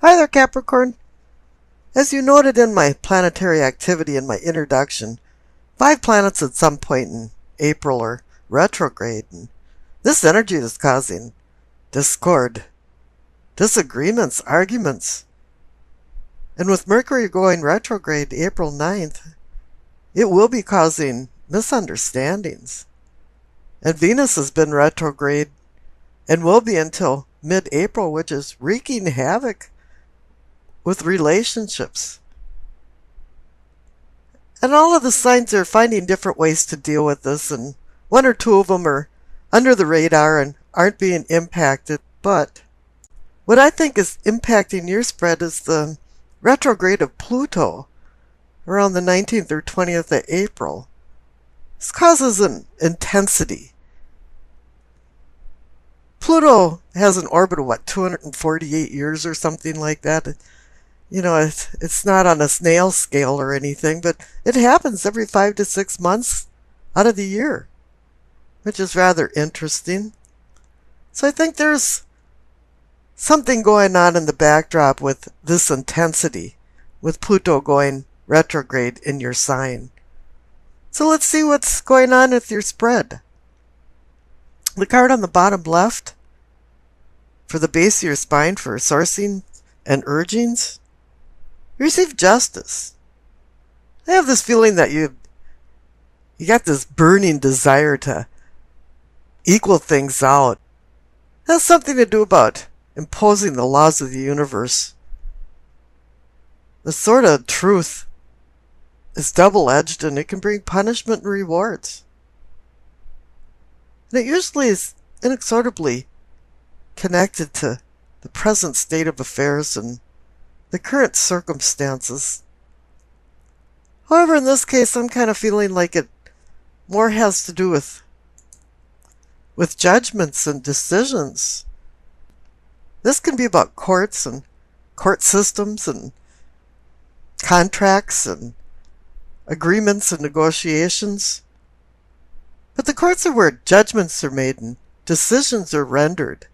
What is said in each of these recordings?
Hi there, Capricorn. As you noted in my planetary activity in my introduction, 5 planets at some point in April are retrograde, and this energy is causing discord, disagreements, arguments. And with Mercury going retrograde April 9th, it will be causing misunderstandings. And Venus has been retrograde and will be until mid-April, which is wreaking havoc with relationships. And all of the signs are finding different ways to deal with this, and one or two of them are under the radar and aren't being impacted. But what I think is impacting your spread is the retrograde of Pluto around the 19th or 20th of April. This causes an intensity. Pluto has an orbit of, 248 years or something like that. It's not on a snail scale or anything, but it happens every 5 to 6 months out of the year, which is rather interesting. So I think there's something going on in the backdrop with this intensity, with Pluto going retrograde in your sign. So let's see what's going on with your spread. The card on the bottom left for the base of your spine for sourcing and urgings. You receive justice. I have this feeling that you got this burning desire to equal things out. It has something to do about imposing the laws of the universe. The sword of truth is double-edged, and it can bring punishment and rewards. And it usually is inexorably connected to the present state of affairs and the current circumstances. However, in this case, I'm kind of feeling like it more has to do with judgments and decisions. This can be about courts and court systems and contracts and agreements and negotiations. But the courts are where judgments are made and decisions are rendered.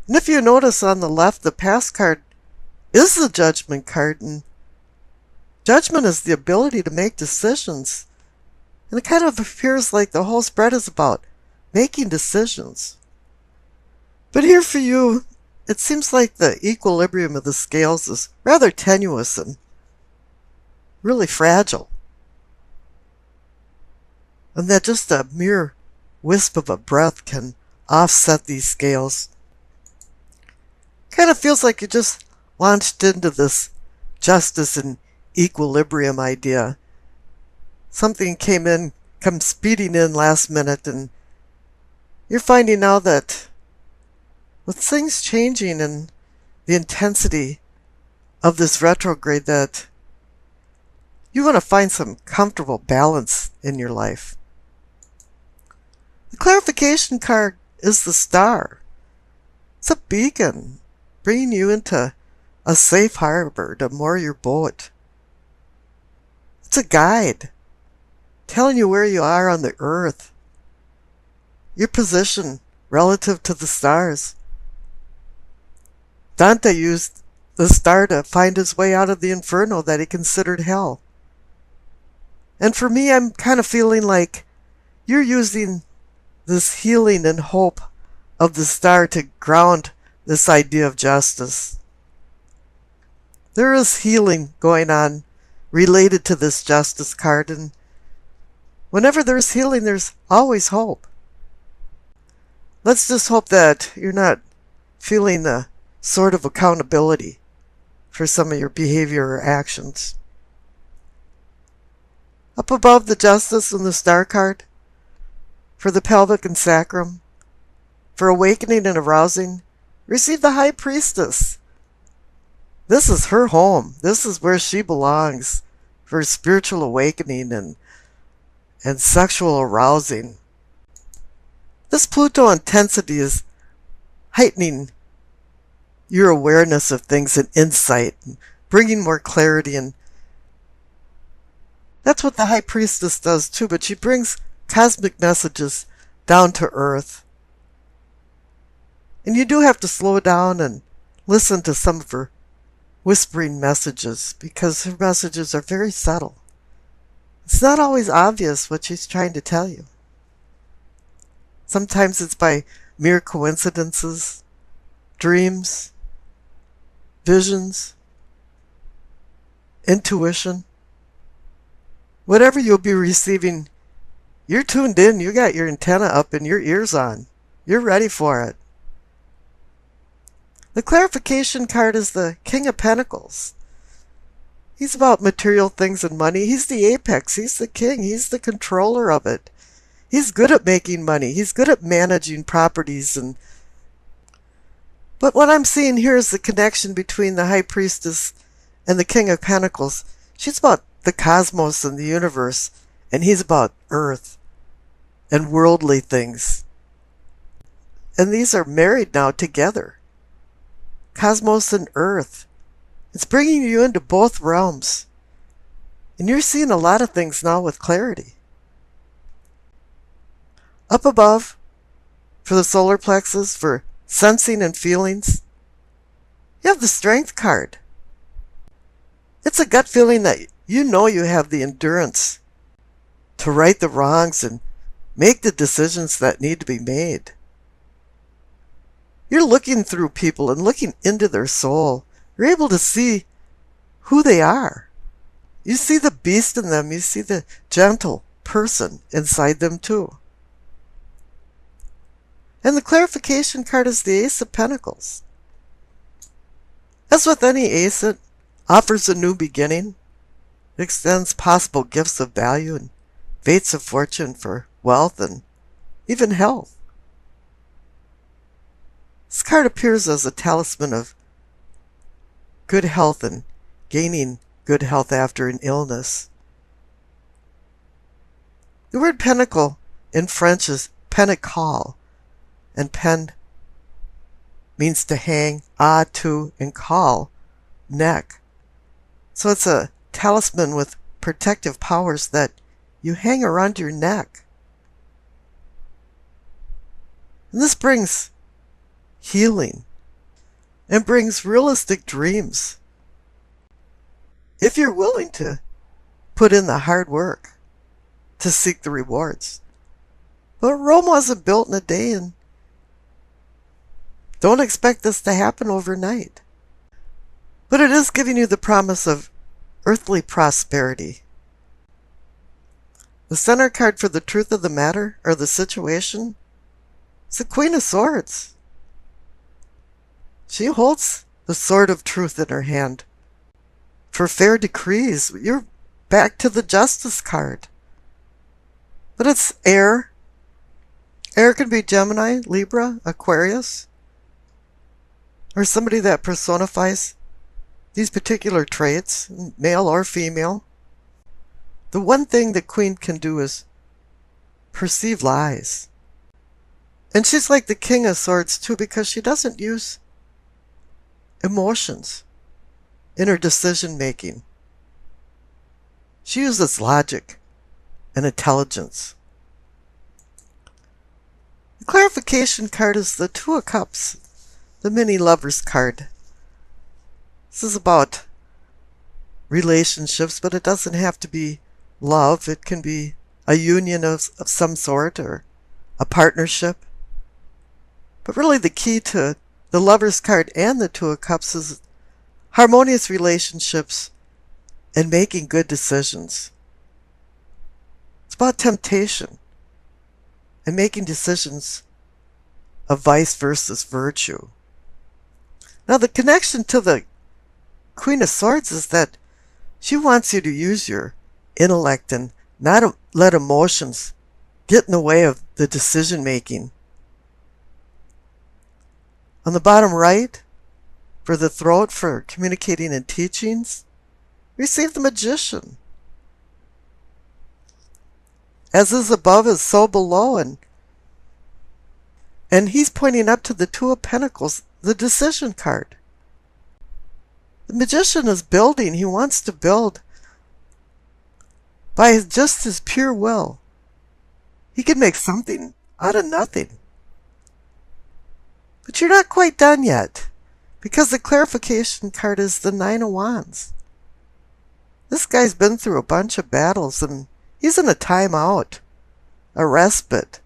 And if you notice on the left, the past card is the judgment card, and judgment is the ability to make decisions. And it kind of appears like the whole spread is about making decisions. But here for you, it seems like the equilibrium of the scales is rather tenuous and really fragile. And that just a mere wisp of a breath can offset these scales. Kind of feels like you just launched into this justice and equilibrium idea. Something come speeding in last minute, and you're finding now that with things changing and the intensity of this retrograde, that you want to find some comfortable balance in your life. The clarification card is the star. It's a beacon bringing you into a safe harbor to moor your boat. It's a guide telling you where you are on the earth, your position relative to the stars. Dante used the star to find his way out of the inferno that he considered hell. And for me, I'm kind of feeling like you're using this healing and hope of the star to ground this idea of justice. There is healing going on related to this justice card, and whenever there's healing, there's always hope. Let's just hope that you're not feeling the sort of accountability for some of your behavior or actions. Up above the justice and the star card, for the pelvic and sacrum, for awakening and arousing, receive the high priestess. This is her home. This is where she belongs for spiritual awakening and sexual arousing. This Pluto intensity is heightening your awareness of things and insight, and bringing more clarity. And that's what the high priestess does too, but she brings cosmic messages down to earth. And you do have to slow down and listen to some of her whispering messages because her messages are very subtle. It's not always obvious what she's trying to tell you. Sometimes it's by mere coincidences, dreams, visions, intuition. Whatever you'll be receiving, you're tuned in, you got your antenna up and your ears on. You're ready for it. The clarification card is the King of Pentacles. He's about material things and money. He's the apex. He's the king. He's the controller of it. He's good at making money. He's good at managing properties. But what I'm seeing here is the connection between the High Priestess and the King of Pentacles. She's about the cosmos and the universe, and he's about earth and worldly things. And these are married now together. Cosmos and earth. It's bringing you into both realms. And you're seeing a lot of things now with clarity. Up above, for the solar plexus, for sensing and feelings, you have the Strength card. It's a gut feeling that you know you have the endurance to right the wrongs and make the decisions that need to be made. You're looking through people and looking into their soul. You're able to see who they are. You see the beast in them. You see the gentle person inside them too. And the clarification card is the Ace of Pentacles. As with any ace, it offers a new beginning. It extends possible gifts of value and fates of fortune for wealth and even health. This card appears as a talisman of good health and gaining good health after an illness. The word pentacle in French is pentacle, and pen means to hang, to, and call, neck. So it's a talisman with protective powers that you hang around your neck. And this brings healing and brings realistic dreams if you're willing to put in the hard work to seek the rewards. But Rome wasn't built in a day, and don't expect this to happen overnight. But it is giving you the promise of earthly prosperity. The center card for the truth of the matter, or the situation, is the Queen of Swords. She holds the sword of truth in her hand. For fair decrees, you're back to the Justice card. But it's air. Air can be Gemini, Libra, Aquarius, or somebody that personifies these particular traits, male or female. The one thing the Queen can do is perceive lies. And she's like the King of Swords too, because she doesn't use emotions in her decision making. She uses logic and intelligence. The clarification card is the Two of Cups, the mini lovers card. This is about relationships, but it doesn't have to be love. It can be a union of some sort or a partnership. But really the key to the Lovers card and the Two of Cups is harmonious relationships and making good decisions. It's about temptation and making decisions of vice versus virtue. Now the connection to the Queen of Swords is that she wants you to use your intellect and not let emotions get in the way of the decision making. On the bottom right, for the throat, for communicating and teachings, receive the Magician. As is above is so below, and he's pointing up to the Two of Pentacles, the Decision card. The Magician is building. He wants to build by just his pure will. He can make something out of nothing. But you're not quite done yet, Because the clarification card is the Nine of Wands. This guy's been through a bunch of battles and he's in a timeout, a respite.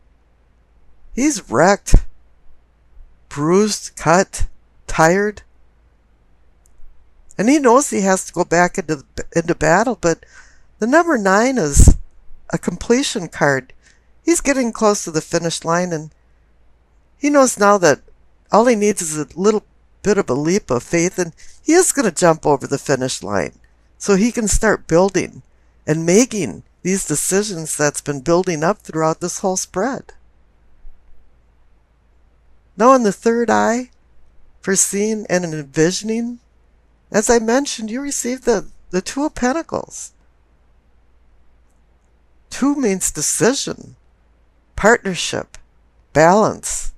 He's wrecked, bruised, cut, tired. And he knows he has to go back into battle, but the number 9 is a completion card. He's getting close to the finish line, and he knows now that all he needs is a little bit of a leap of faith, and he is going to jump over the finish line so he can start building and making these decisions that's been building up throughout this whole spread. Now in the third eye, for seeing and envisioning, as I mentioned, you receive the Two of Pentacles. 2 means decision, partnership, balance,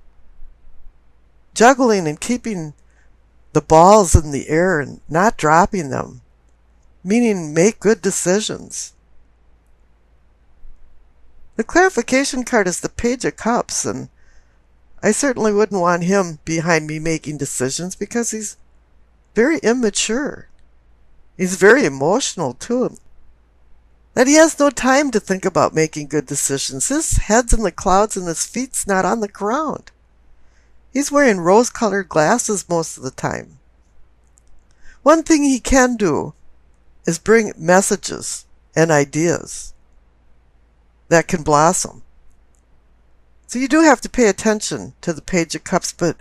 juggling and keeping the balls in the air and not dropping them, meaning make good decisions. The clarification card is the Page of Cups, and I certainly wouldn't want him behind me making decisions because he's very immature. He's very emotional too. That he has no time to think about making good decisions. His head's in the clouds and his feet's not on the ground. He's wearing rose-colored glasses most of the time. One thing he can do is bring messages and ideas that can blossom. So you do have to pay attention to the Page of Cups, but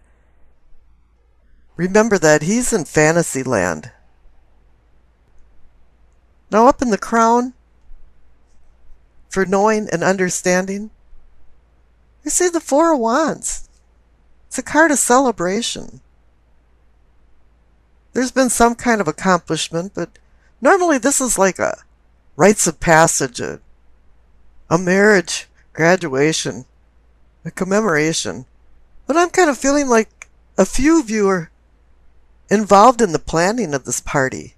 remember that he's in fantasy land. Now up in the crown, for knowing and understanding, you see the Four of Wands. It's a card of celebration. There's been some kind of accomplishment, but normally this is like a rites of passage, a marriage, graduation, a commemoration. But I'm kind of feeling like a few of you are involved in the planning of this party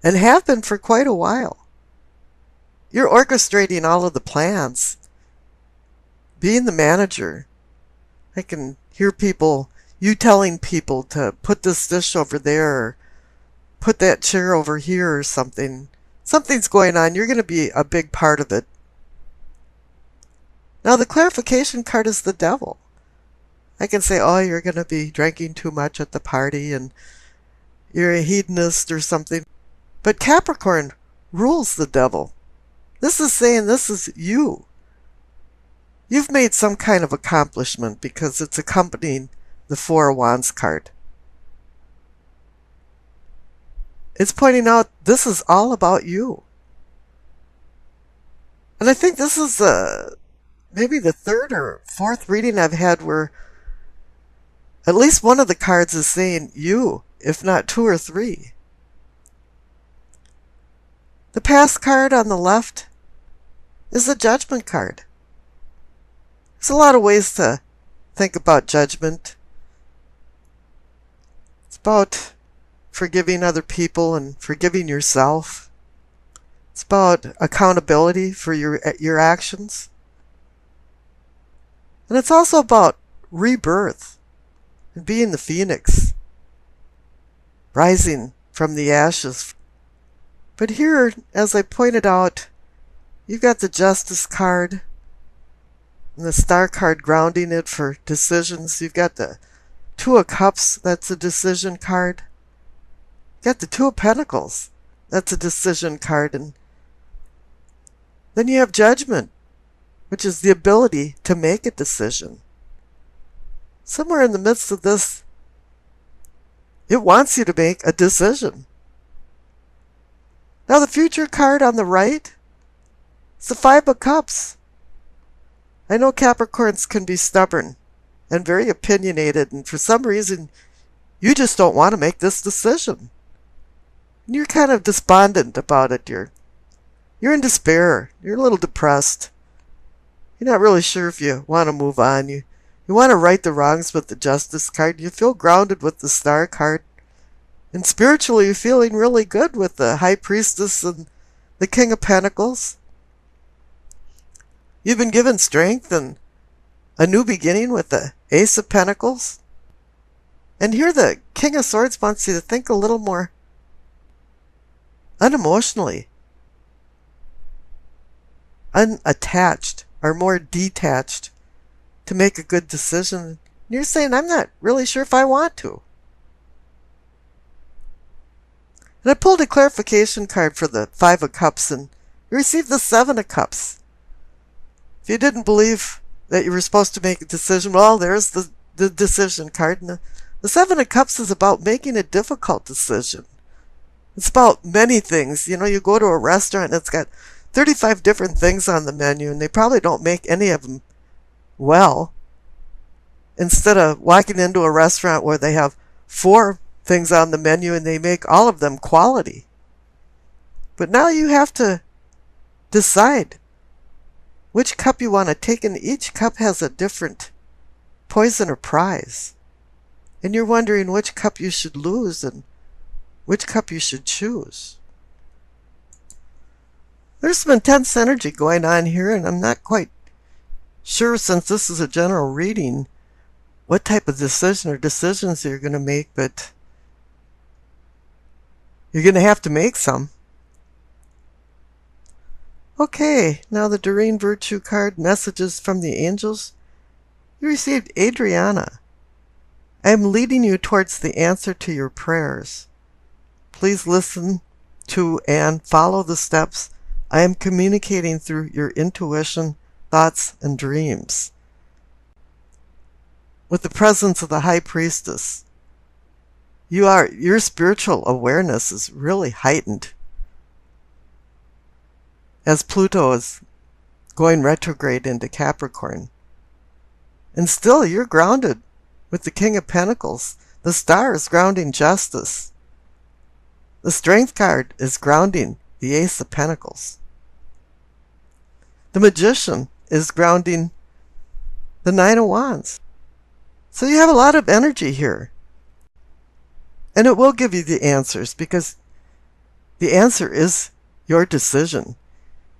and have been for quite a while. You're orchestrating all of the plans, being the manager. I can hear you telling people to put this dish over there or put that chair over here or something. Something's going on. You're going to be a big part of it. Now the clarification card is the Devil. I can say, oh, you're going to be drinking too much at the party and you're a hedonist or something. But Capricorn rules the Devil. This is saying this is you. You've made some kind of accomplishment because it's accompanying the Four of Wands card. It's pointing out this is all about you. And I think this is maybe the third or fourth reading I've had where at least one of the cards is saying you, if not 2 or 3. The Past card on the left is the Judgment card. There's a lot of ways to think about judgment. It's about forgiving other people and forgiving yourself. It's about accountability for your actions. And it's also about rebirth and being the phoenix, rising from the ashes. But here, as I pointed out, you've got the Justice card and the Star card grounding it for decisions. You've got the Two of Cups, that's a decision card. You've got the Two of Pentacles, that's a decision card. And then you have Judgment, which is the ability to make a decision. Somewhere in the midst of this, it wants you to make a decision. Now the Future card on the right, it's the Five of Cups. I know Capricorns can be stubborn and very opinionated, and for some reason, you just don't want to make this decision. And you're kind of despondent about it. You're in despair. You're a little depressed. You're not really sure if you want to move on. You want to right the wrongs with the Justice card. You feel grounded with the Star card. And spiritually, you're feeling really good with the High Priestess and the King of Pentacles. You've been given strength and a new beginning with the Ace of Pentacles. And here the King of Swords wants you to think a little more unemotionally, unattached, or more detached to make a good decision. And you're saying, I'm not really sure if I want to. And I pulled a clarification card for the Five of Cups, and you received the Seven of Cups. If you didn't believe that you were supposed to make a decision, well, there's the decision card. And the Seven of Cups is about making a difficult decision. It's about many things. You know, you go to a restaurant and it's got 35 different things on the menu, and they probably don't make any of them well. Instead of walking into a restaurant where they have 4 things on the menu and they make all of them quality. But now you have to decide which cup you want to take, and each cup has a different poison or prize. And you're wondering which cup you should lose and which cup you should choose. There's some intense energy going on here, and I'm not quite sure, since this is a general reading, what type of decision or decisions you're going to make, but you're going to have to make some. Okay, now the Doreen Virtue card, messages from the angels. You received Adriana. I am leading you towards the answer to your prayers. Please listen to and follow the steps. I am communicating through your intuition, thoughts, and dreams. With the presence of the High Priestess, your spiritual awareness is really heightened as Pluto is going retrograde into Capricorn. And still, you're grounded with the King of Pentacles. The Star is grounding justice. The Strength card is grounding the Ace of Pentacles. The Magician is grounding the Nine of Wands. So you have a lot of energy here. And it will give you the answers, because the answer is your decision.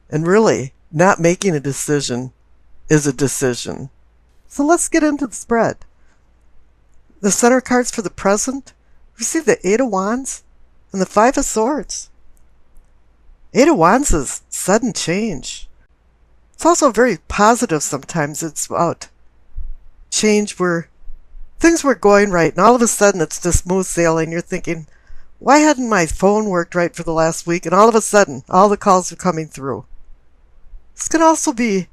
And really, not making a decision is a decision. So let's get into the spread. The center cards for the present, we see the Eight of Wands and the Five of Swords. Eight of Wands is sudden change. It's also very positive sometimes. It's about change where things were going right, and all of a sudden it's just smooth sailing. You're thinking, why hadn't my phone worked right for the last week? And all of a sudden, all the calls are coming through. This can also be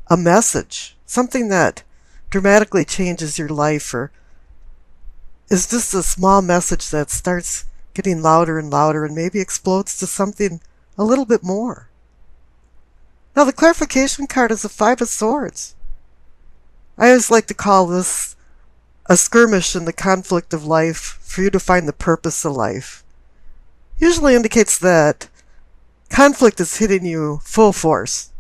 a message, something that dramatically changes your life, or is just a small message that starts getting louder and louder and maybe explodes to something a little bit more. Now the clarification card is the Five of Swords. I always like to call this a skirmish in the conflict of life for you to find the purpose of life. Usually indicates that conflict is hitting you full force.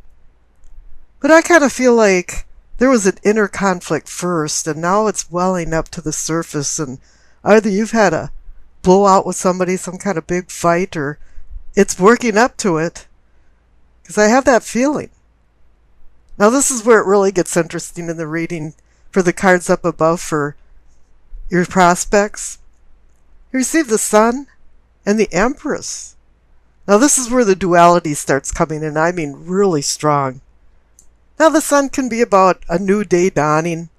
But I kind of feel like there was an inner conflict first, and now it's welling up to the surface, and either you've had a blowout with somebody, some kind of big fight, or it's working up to it, because I have that feeling. Now this is where it really gets interesting in the reading for the cards up above for your prospects. You receive the Sun and the Empress. Now this is where the duality starts coming in, I mean really strong. Now the Sun can be about a new day dawning,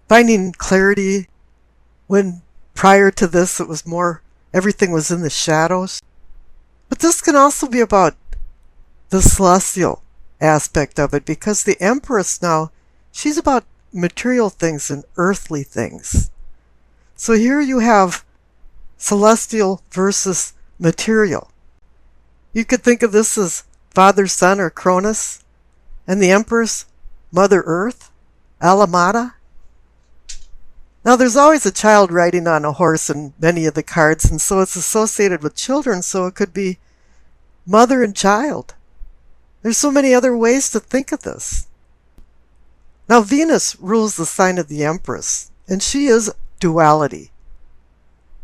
finding clarity when prior to this it was more, everything was in the shadows. But this can also be about the celestial aspect of it, because the Empress now, she's about material things and earthly things. So here you have celestial versus material. You could think of this as Father, Son, or Cronus, and the Empress, Mother Earth, Alamada. Now there's always a child riding on a horse in many of the cards, and so it's associated with children, so it could be mother and child. There's so many other ways to think of this. Now Venus rules the sign of the Empress, and she is duality.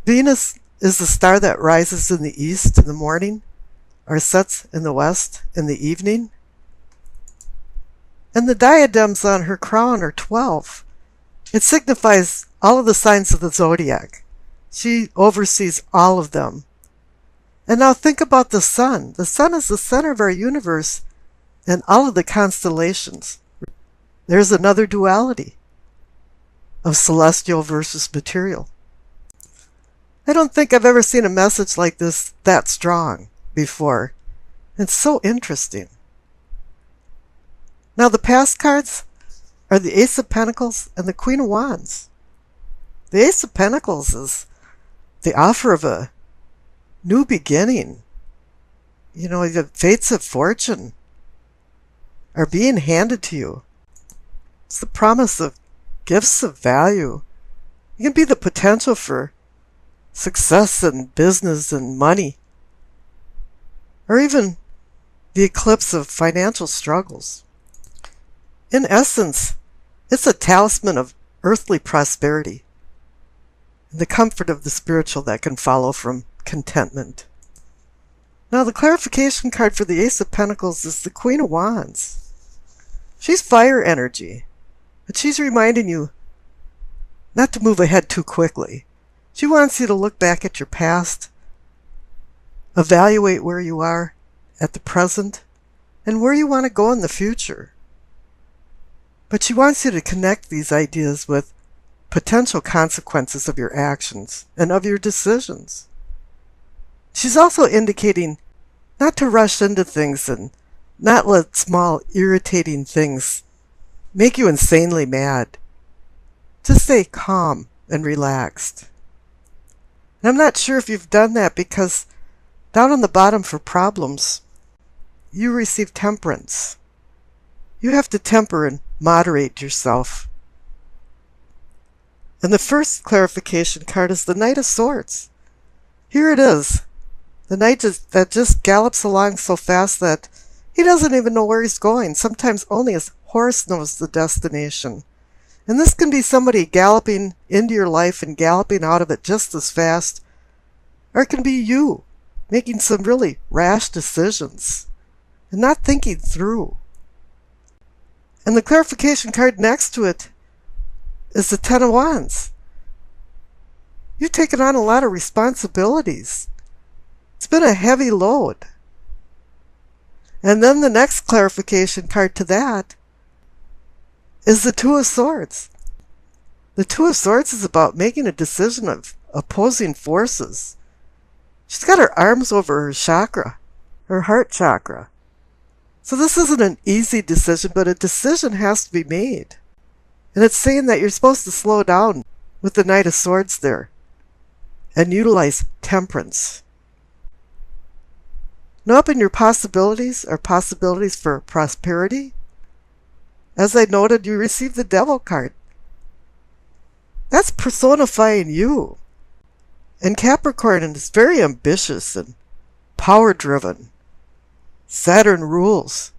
Venus is the star that rises in the east in the morning, or sets in the west in the evening. And the diadems on her crown are 12. It signifies all of the signs of the zodiac. She oversees all of them. And now think about the sun. The sun is the center of our universe and all of the constellations. There's another duality of celestial versus material. I don't think I've ever seen a message like this that strong before. It's so interesting. Now the past cards are the Ace of Pentacles and the Queen of Wands. The Ace of Pentacles is the offer of a new beginning. You know, the fates of fortune are being handed to you. It's the promise of gifts of value. It can be the potential for success in business and money, or even the eclipse of financial struggles. In essence, it's a talisman of earthly prosperity and the comfort of the spiritual that can follow from contentment. Now, the clarification card for the Ace of Pentacles is the Queen of Wands. She's fire energy, but she's reminding you not to move ahead too quickly. She wants you to look back at your past, evaluate where you are at the present, and where you want to go in the future. But she wants you to connect these ideas with potential consequences of your actions and of your decisions. She's also indicating not to rush into things and not let small irritating things make you insanely mad. Just stay calm and relaxed. And I'm not sure if you've done that, because down on the bottom for problems, you receive temperance. You have to temper and moderate yourself. And the first clarification card is the Knight of Swords. Here it is. The knight that just gallops along so fast that he doesn't even know where he's going. Sometimes only his horse knows the destination. And this can be somebody galloping into your life and galloping out of it just as fast. Or it can be you making some really rash decisions and not thinking through. And the clarification card next to it is the Ten of Wands. You've taken on a lot of responsibilities. It's been a heavy load. And then the next clarification card to that is the Two of Swords. The Two of Swords is about making a decision of opposing forces. She's got her arms over her chakra, her heart chakra. So this isn't an easy decision, but a decision has to be made. And it's saying that you're supposed to slow down with the Knight of Swords there and utilize temperance. Now up in your possibilities are possibilities for prosperity. As I noted, you received the Devil card. That's personifying you. And Capricorn is very ambitious and power-driven. Saturn rules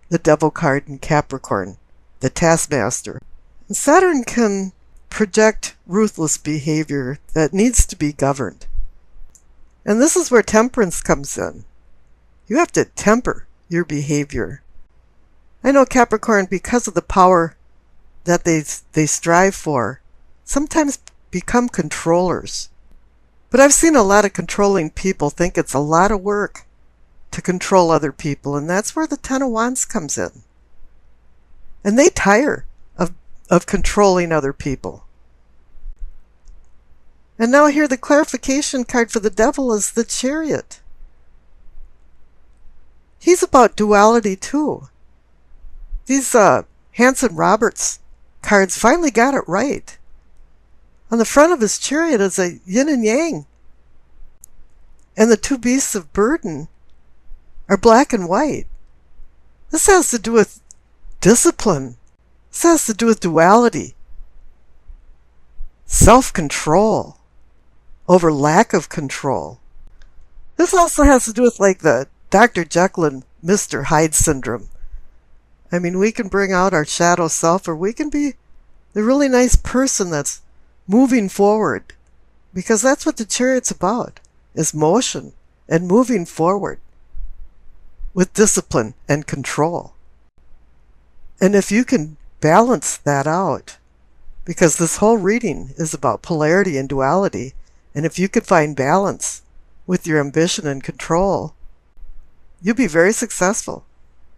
the Devil card in Capricorn, the taskmaster. And Saturn can project ruthless behavior that needs to be governed. And this is where temperance comes in. You have to temper your behavior. I know Capricorn, because of the power that they strive for, sometimes become controllers. But I've seen a lot of controlling people think it's a lot of work to control other people, and that's where the Ten of Wands comes in. And they tire of controlling other people. And now here the clarification card for the Devil is the Chariot. He's about duality too. These Hanson Roberts cards finally got it right. On the front of his chariot is a yin and yang. And the two beasts of burden are black and white. This has to do with discipline. This has to do with duality. Self-control over lack of control. This also has to do with like the Dr. Jekyll and Mr. Hyde syndrome. I mean, we can bring out our shadow self, or we can be the really nice person that's moving forward. Because that's what the Chariot's about, is motion and moving forward with discipline and control. And if you can balance that out, because this whole reading is about polarity and duality. And if you could find balance with your ambition and control, you'll be very successful.